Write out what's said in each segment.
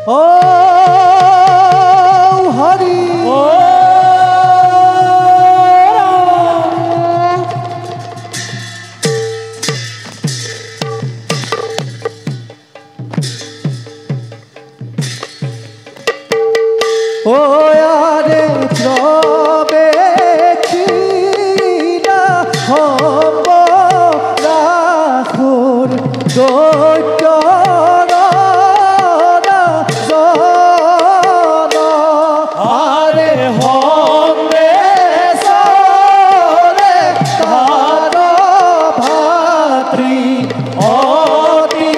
ও হরি ও ও আরে প্রবে কিনা হব রাখুর দৈত্য আরে হবে সরে তার ভাতৃ অতি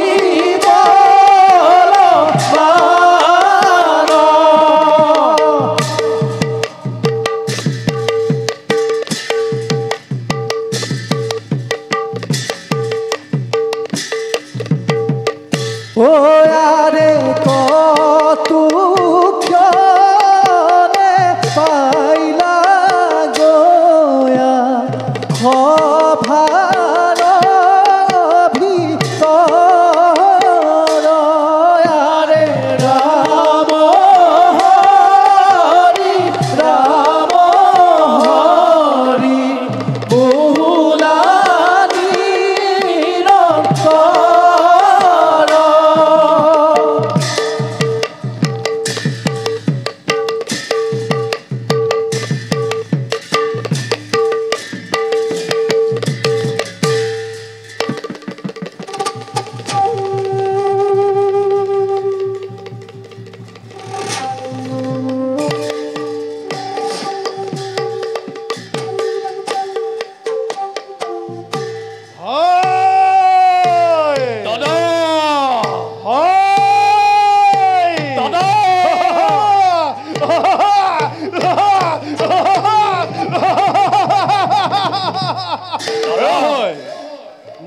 ও আরে কতু ক্ষণে পাইলা গয়া খভার ভিতর আরে রাম হরি রাম হরি বহুলা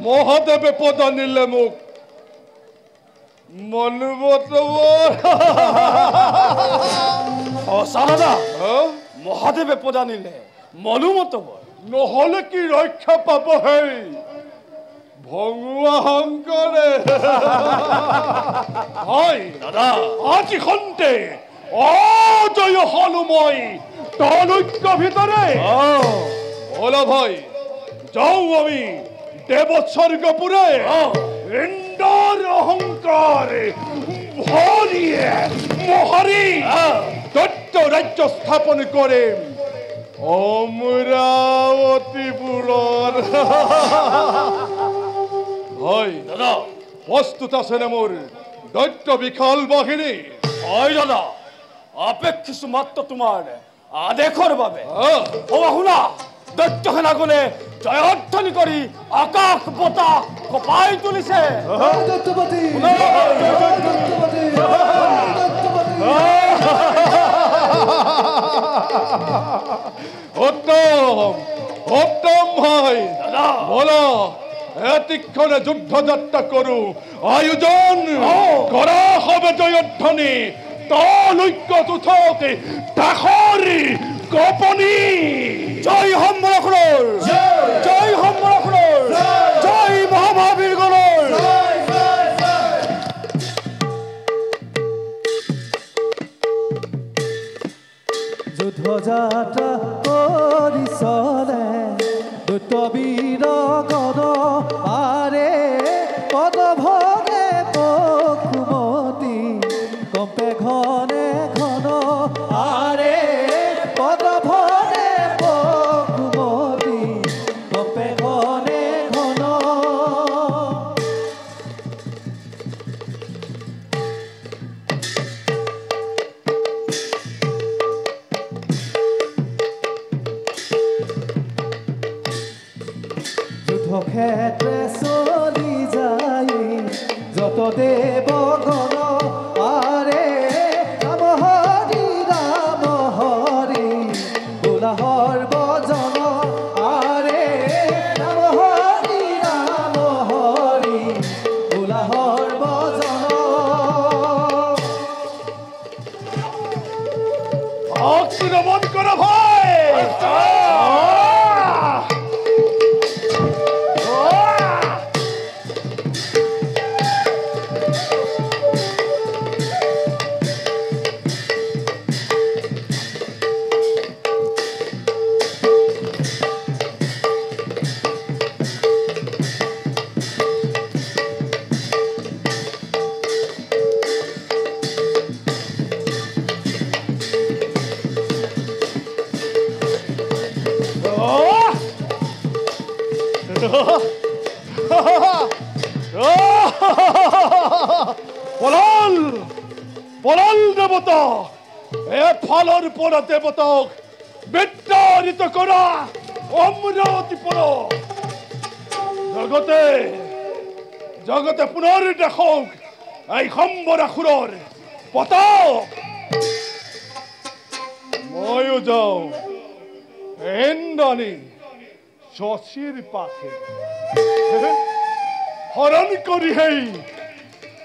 মহাদেবে পদা নিলে মুখ মনব সারদা মহাদেবে পদা নিলে মনুমত নহলে কি রক্ষা পাব হে ভঙুয়া শংকৰে হয় দাদা আজি খন্তে অজয় হলো মই তলৈক্য ভিতরে বলা ভাই যাও আমি দেবস্বর্গপুরে ইন্দ্র অহংকার ভরিয়ে মহারি দৈত্য রাজ্য স্থাপন করে অমরাবতীপুর হয় দাদা প্রস্তুত আছে না মোর দৈত্য বিশাল বাহিনী হয় দাদা অপেক্ষিস মাত্র তোমার আদেশৰ বাবে ও শুনা দৈত্য সেনাগণে জয়ধ্বনি কৰি আকাশ বতাহ কঁপাই তুলিছে উত্তম উত্তম ভাই বলো এতিক্ষণে যুদ্ধযাত্ৰা কৰু আয়োজন কৰা হবে জয়ধ্বনি তলৈক্য তুঠতে দাসৰি গোপনী জয় সম্বৰখনৰ জয় সম্বৰখনৰ জয় মহাভাবীৰগণৰ যুদ্ধযাত্ৰা কৰিছলে দৈত্য বীৰ গণ আৰে পদভগে পশুমতি কম্পে ঘনে ঘন আৰে পদভগে পশুমতি কম্পে ঘনে ঘন যুদ্ধক্ষেত্রে চলি যাই যত দেবগণ আরে রাম হরি গোলাহর বজন আরে রাম হরি গোলাহর বজন নমন করো ভাই পৰল দেৱতা এফালৰ পৰা দেৱতাক বিতাড়িত কৰা অমৃতি পৰ জগতে পুনৰ দেখক এই সম্বৰাসুৰৰ পতাক ময়ো যাওঁ এন্দানি শশীৰ পাশে হৰণ কৰি সেই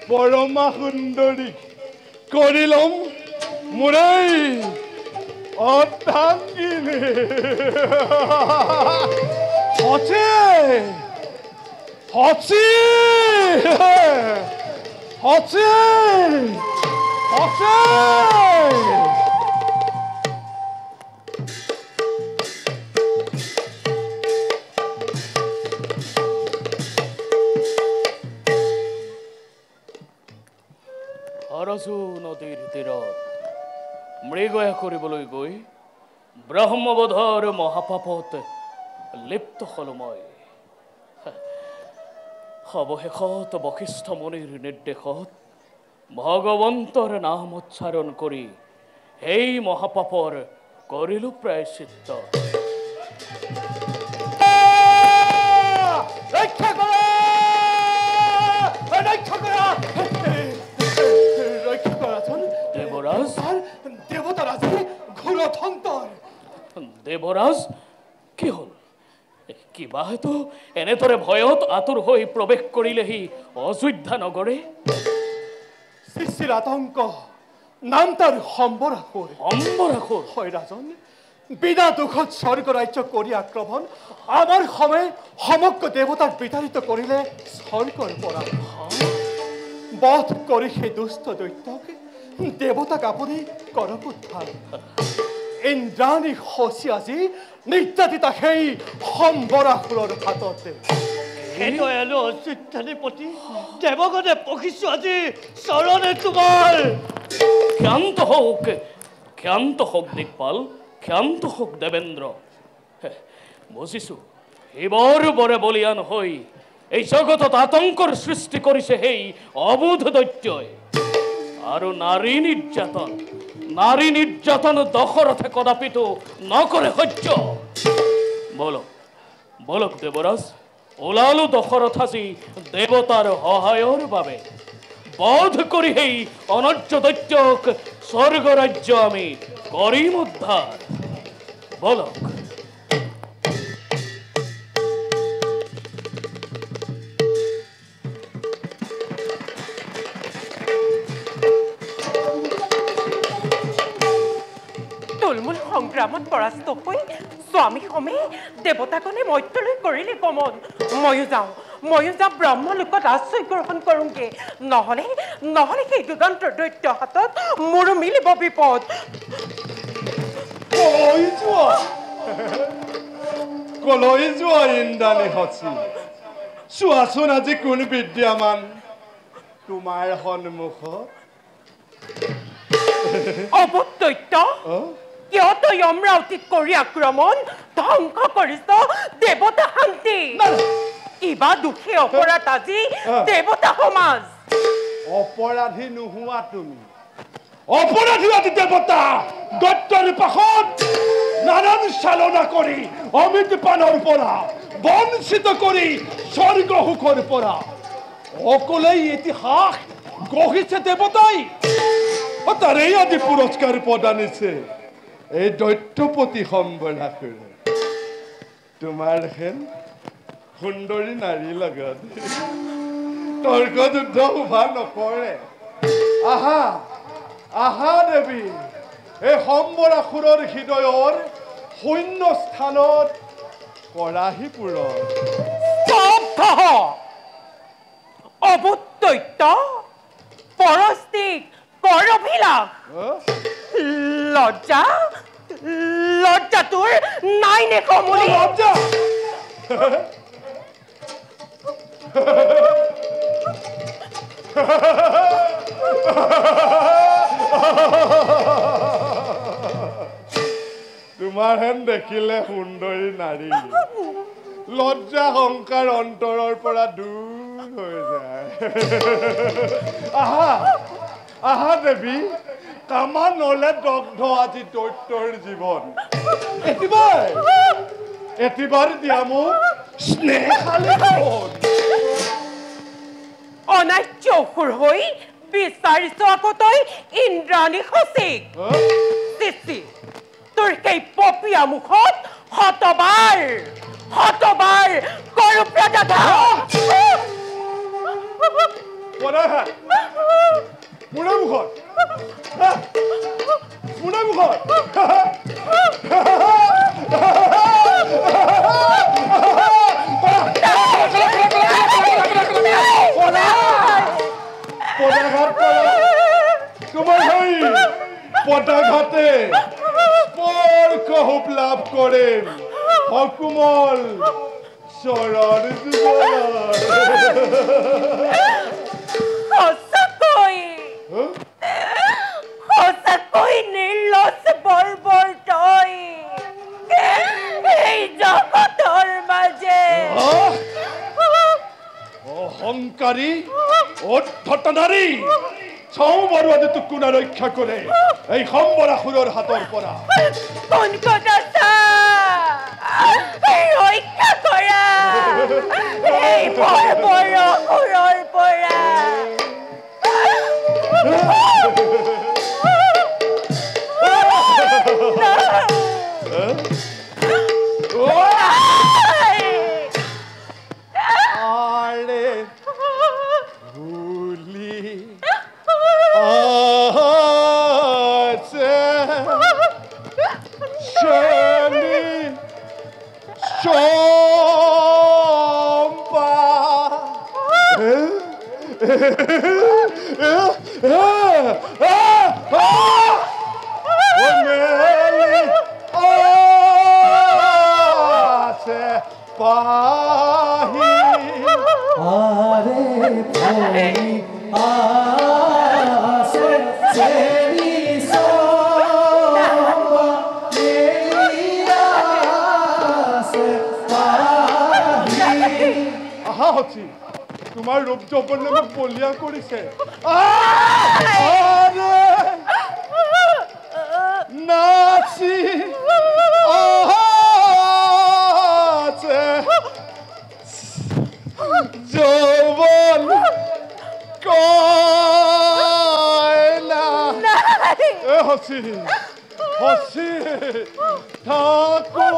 পৰমা সুন্দৰী কৰি ল'ম মোৰেই অৰ্ধাংগিনী হচে হচে হচে হচে হৰসু নদীৰ তীৰত মৃগয়া কৰিবলৈ গৈ ব্ৰহ্মবধৰ মহাপাপত লিপ্ত হলো মই অৱশেষত বশিষ্ঠ মুনিৰ নিৰ্দেশত ভগৱন্তৰ নাম উচ্চাৰণ কৰি সেই মহাপাপৰ কৰিলো প্ৰায়শ্চিত্ত ৰক্ষা কৰা ৰক্ষা কৰা দেৱৰাজ দেৱতাৰাজে ঘোৰথন্তৰ দেৱৰাজ কি হ'ল কিবা হয়তো এনেদৰে ভয়ত আতুৰ হৈ প্ৰৱেশ কৰিলেহি অযোধ্যা নগৰে শিষ্যৰ আতংক নাম তাৰ সম্বৰাসুৰ হয় ৰাজন বিনা দুখত স্বৰ্গ ৰাজ্য কৰি আক্ৰমণ আমাৰ সময়ে সমগ্ৰ দেৱতাক বিতাড়িত কৰিলে স্বৰ্গৰ পৰা বধ কৰি সেই দুষ্ট দৈত্যক দেৱতাক আপুনি কৰক উদ্ধাৰ ইন্দ্ৰাণী শশী আজি নিৰ্যাতিতা সেই সম্বৰাসুৰৰ হাততে হে দয়ালু অযোধ্যাধিপতি দেৱগণে পখিছো আজি চৰণে তোমাৰ ক্ষান্ত হওক দিকপাল ক্ষান্ত হওক দেৱেন্দ্ৰ বুজিছো শিৱৰ বৰে বলিয়ান হৈ এই জগতত আতংকৰ সৃষ্টি কৰিছে সেই অবোধ দৈত্যই আৰু নাৰী নিৰ্যাতন দশৰথে কদাপিতো নকৰে সহ্য বলক দেৱৰাজ ওলালো দশৰথ আজি দেৱতাৰ সহায়ৰ বাবে বধ কৰি সেই অনৰ্য দৈত্যক স্বৰ্গ ৰাজ্য আমি কৰিম উদ্ধাৰ বলক তুলমূল সংগ্ৰামত পৰাস্ত হৈ স্বামী সমে দেৱতাগণে মৈত্ৰলৈ কৰিলে গমন ময়ো যাওঁ ব্ৰহ্মলোকত আশ্ৰয় গ্ৰহণ কৰোঁগে নহ'লে সেই যুগান্তৰ দৈত্য হাতত মোৰো মিলিব বিপদ কলৈ যোৱা ইন্দ্ৰাণী শশী চোৱাচোন আজি কোন বিদ্যামান তোমাৰ সন্মুখত অবোধ দৈত্য কিয় তই অমৰাৱতীত কৰি আক্ৰমণ ধ্বংস কৰিছ দেৱতা শান্তি কিবা দুখী অপৰাধ আজি দেৱতা সমাজ অপৰাধী নোহোৱা তুমি অপৰাধী দেৱতা দৈত্যৰ পাশত নানান চালনা কৰি অমিত পানৰ পৰা বঞ্চিত কৰি স্বৰ্গ সুখৰ পৰা অকলেই ইতিহাস গঢ়িছে দেৱতাই তাৰেই আদি পুৰস্কাৰ প্ৰদানিছে এই দৈত্যপতি সম্বৰাসুৰ তোমাৰ হেন সুন্দৰী নাৰীৰ লগত তৰ্ক যুদ্ধ শোভা নকৰে আহা দেৱী এই সম্বৰাসুৰৰ হৃদয়ৰ শূন্য স্থানত কৰাহি পূৰণ অবোধ দৈত্য পৰস্তিক কৰভিলাস লজ্জা তোৰ নাই নে কমলি লজ্জা তোমাৰ হেন দেখিলে সুন্দৰী নাৰী লজ্জা সংকাৰ অন্তৰৰ পৰা দূৰ হৈ যায় আহা দেৱী কামা নলে দগ্ধ আজি দৈত্যৰ জীৱন এতিবাৰ দিয়া মোক স্নেহালী অনাৰ্য অসুৰ হৈ বিচাৰিছ আকৌ তই ইন্দ্ৰাণী সচিক চিচি তোৰ সেই পপীয়া মুখত শতবাৰ কৰো প্ৰজাধা মুখত তোমাৰ হৈ পদাঘাতে স্পৰ্শ লাভ কৰিম সকুমল চৰণ সঁচাকৈ নিৰ্লজ্জ বৰ্বৰ তই এই জগতৰ মাজে অহংকাৰী অধ্যত নাৰী চাও বাৰু আজি তোক কোনে ৰক্ষা কৰে এই সম্বৰাসুৰৰ হাতৰ পৰা কোন কথা ৰক্ষা কৰা এই বৰ্বৰসুৰৰ পৰা তোমাৰ ৰূপ যৌৱনে মোক বলিয়া কৰিছে নাচি যৌৱন কয়লা হচি থাকো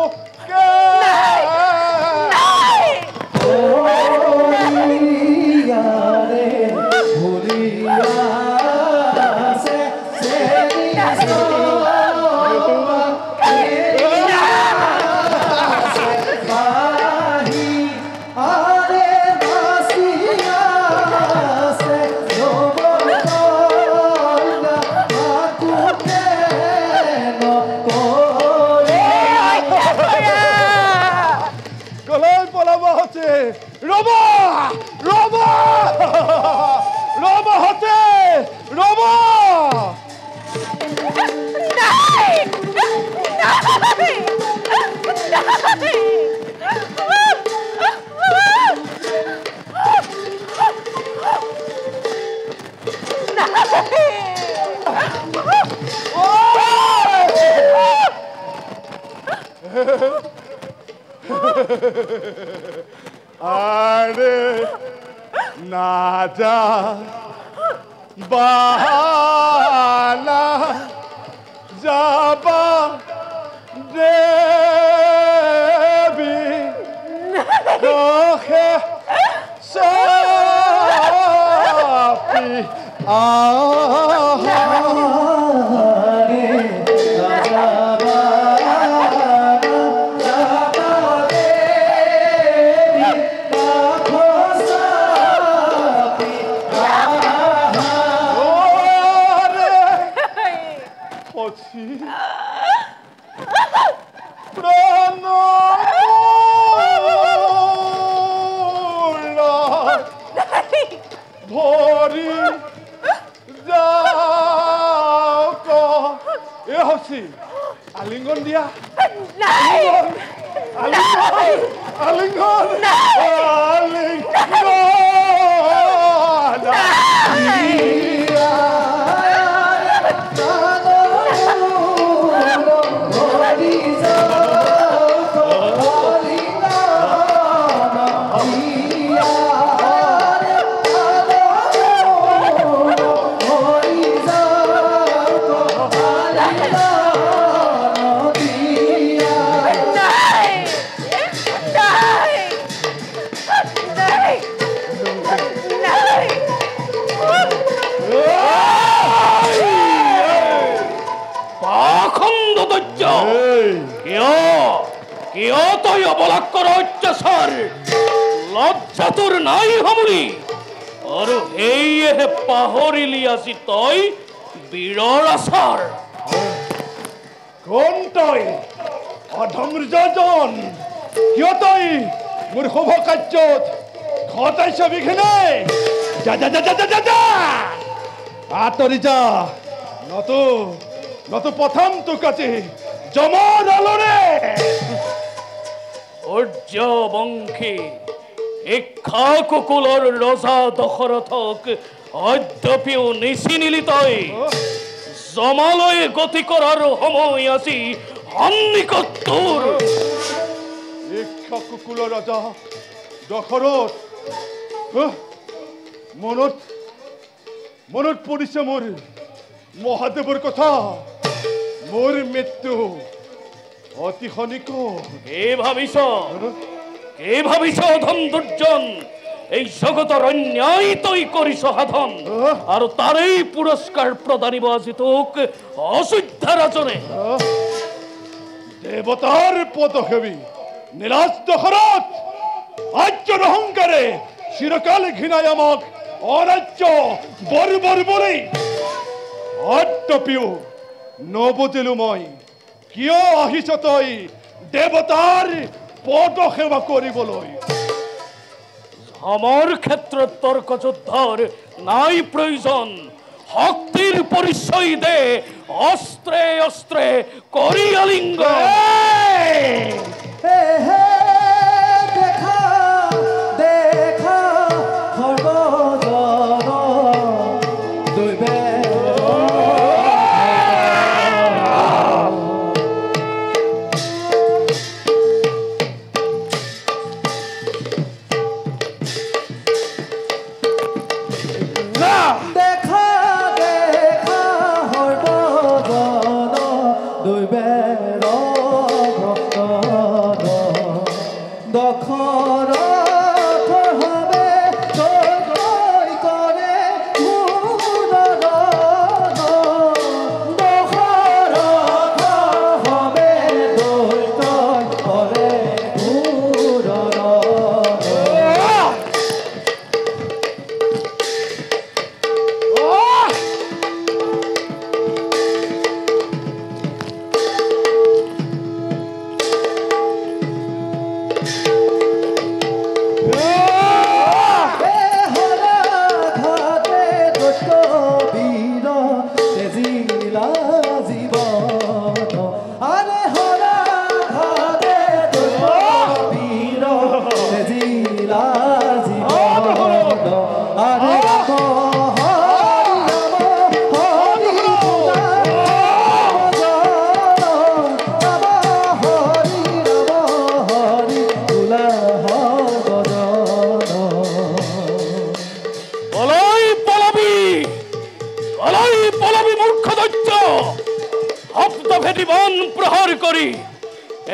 আৰে নাজা বালা যাবা দেবী ৰহে সাপি আলিঙ্গন দিয়া আলিঙ্গন আলিঙ্গন কিয় তই অবলাক কৰ অত্যাচাৰ লজ্জা তোৰ নাই সমুনি আৰু সেয়েহে পাহৰিলি আজি তই বীৰৰ আচাৰ কোন তই অধমৰ্যজন কিয় তই মোৰ শুভ কাৰ্যত ঘটাইছ বিঘিনে যা যা যা যা যা যা আঁতৰি যা নতু প্ৰথম তোক আজি জমৰ আলৰে সূৰ্যবংশী ইক্ষ্বাকুকুলৰ ৰজা দশৰথক অদ্যপিও নিচিনিলি তই জমালৈ গতি কৰাৰ সময় আজি সন্নিকট তোৰ ইক্ষ্বাকুকুলৰ ৰজা দশৰথ মনত পৰিছে মোৰ মহাদেৱৰ কথা মোৰ মৃত্যু অতি সনিকট কি ভাবিছ অধম দুৰ্জন এই জগতৰ অন্যায় তই কৰিছ সাধন আৰু তাৰেই পুৰস্কাৰ প্ৰদানিব আজি তোক অযোধ্যা ৰাজনে দেৱতাৰ পদসেৱী নিৰাজ দশৰথ আৰ্যৰ অহংকাৰে চিৰকাল ঘৃণাই আমাক অৰাজ্য বৰ্বৰ বৰি অদ্যপিও নবুজিলো মই কিয় আহিছ তই দেৱতাৰ পদসেৱা কৰিবলৈ আমাৰ ক্ষেত্ৰত তৰ্ক যুদ্ধৰ নাই প্ৰয়োজন শক্তিৰ পৰিচয় দে অস্ত্ৰে অস্ত্ৰে কৰি আলিঙ্গন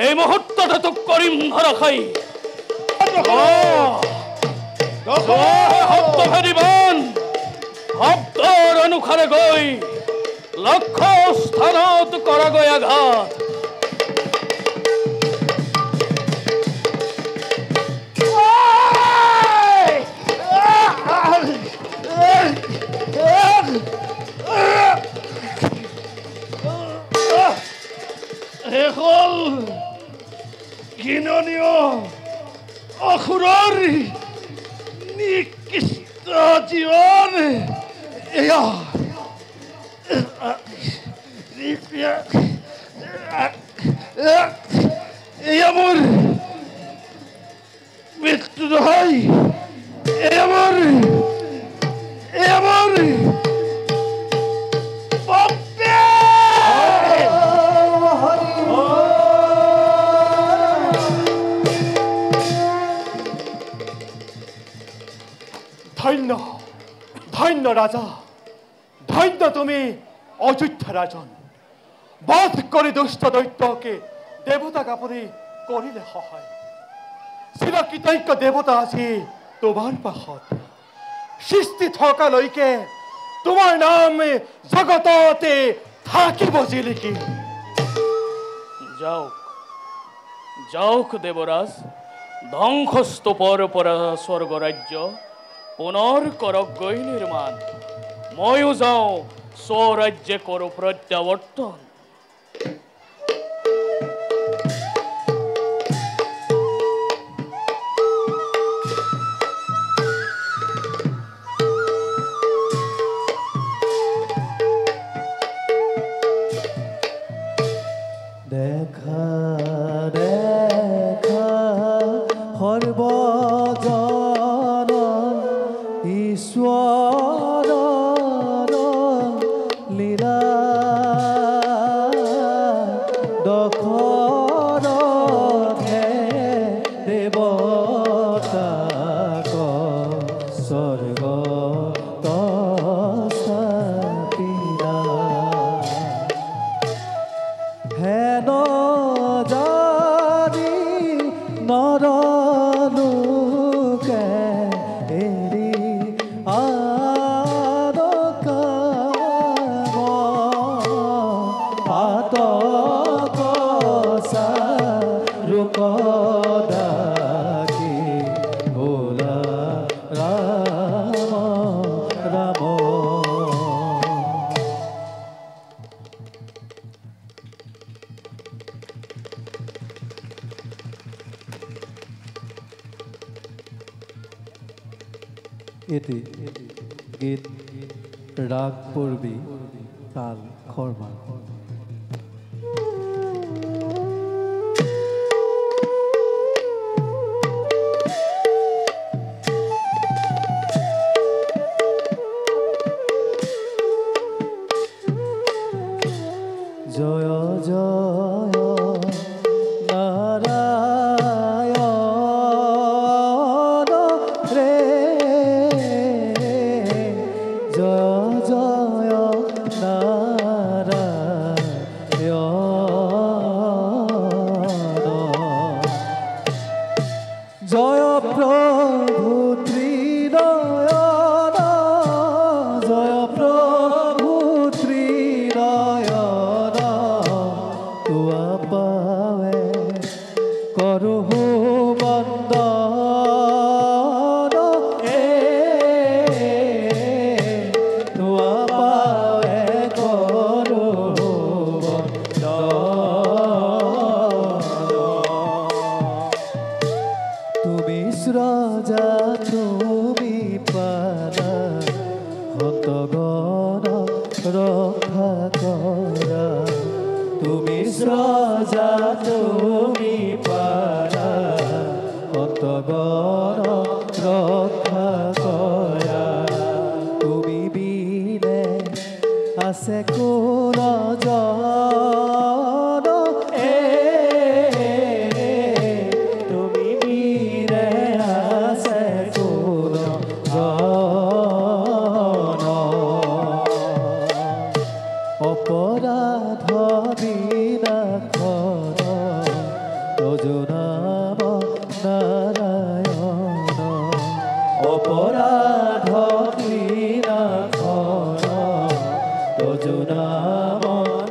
এই মুহূৰ্ততে তোক কৰিম ধৰাশায়ী শব্দৰ অনুসাৰে গৈ লক্ষ্য স্থানত কৰাগৈ আঘাত ঘৃণনীয় অসুৰৰ নিকৃষ্ট জীৱন এয়া মোৰ মৃত্যু নহয় এয়া মোৰ ধন্য ধন্য রাজা ধন্য তুমি অযোধ্যা রাজন বধ করে দুষ্ট দৈত্যকে দেবতা কাপড়ে করিলে সহায় চিরকৃতজ্ঞ দেবতা আছে তোমার পাশত সৃষ্টি থকালৈকে তোমাৰ নাম জগততে থাকিব জিলিকি যাওক দেবৰাজ, ধ্বংসস্তূপৰ পৰা স্বৰ্গ ৰাজ্য পুনৰ কৰক গৈ নিৰ্মাণ। ময়ো যাওঁ স্বৰাজ্যে কৰো প্ৰত্যাৱৰ্তন। দেখা দেখা সৰ্বজন ঈশ্বৰৰ লীলা দশৰথে দেৱতাক স্বৰ্গত স্থাপিলা। হেন জানি নৰলোকে এৰি আন কাম পাতক চাৰুক ডাকি বোলা ৰাম ৰাম। এটি গীত রাগ পূর্বী তাল খর্মা। জয় জয় নারায়ণ রে, জয় জয় নারায়ণ। জয় প্রভু ত্রিনয়ন, জয় প্রভু ত্রিনয়ন। তুয়া পাৱে কৰহু বন্দন, তুয়া পাৱে করহু বন্দন। তুমি স্রজা তুমি পালা, হতগণ রক্ষা করা। তুমি স্রজা তুমি পালা, হতগণ রক্ষা করা। তুমি বিনে আছে কোন জন, তুমি বিনে আছে কোন জন। অপরাধ বিনাশন তজনাম নারায়ণ। অপরাধ বিনাশন তজনাম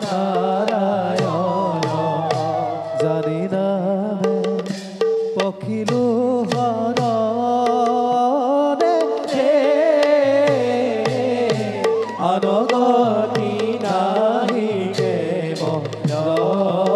নারায়ণ। জানি নামে পখিলো হৰণে, আনগতি নাহি কেৱল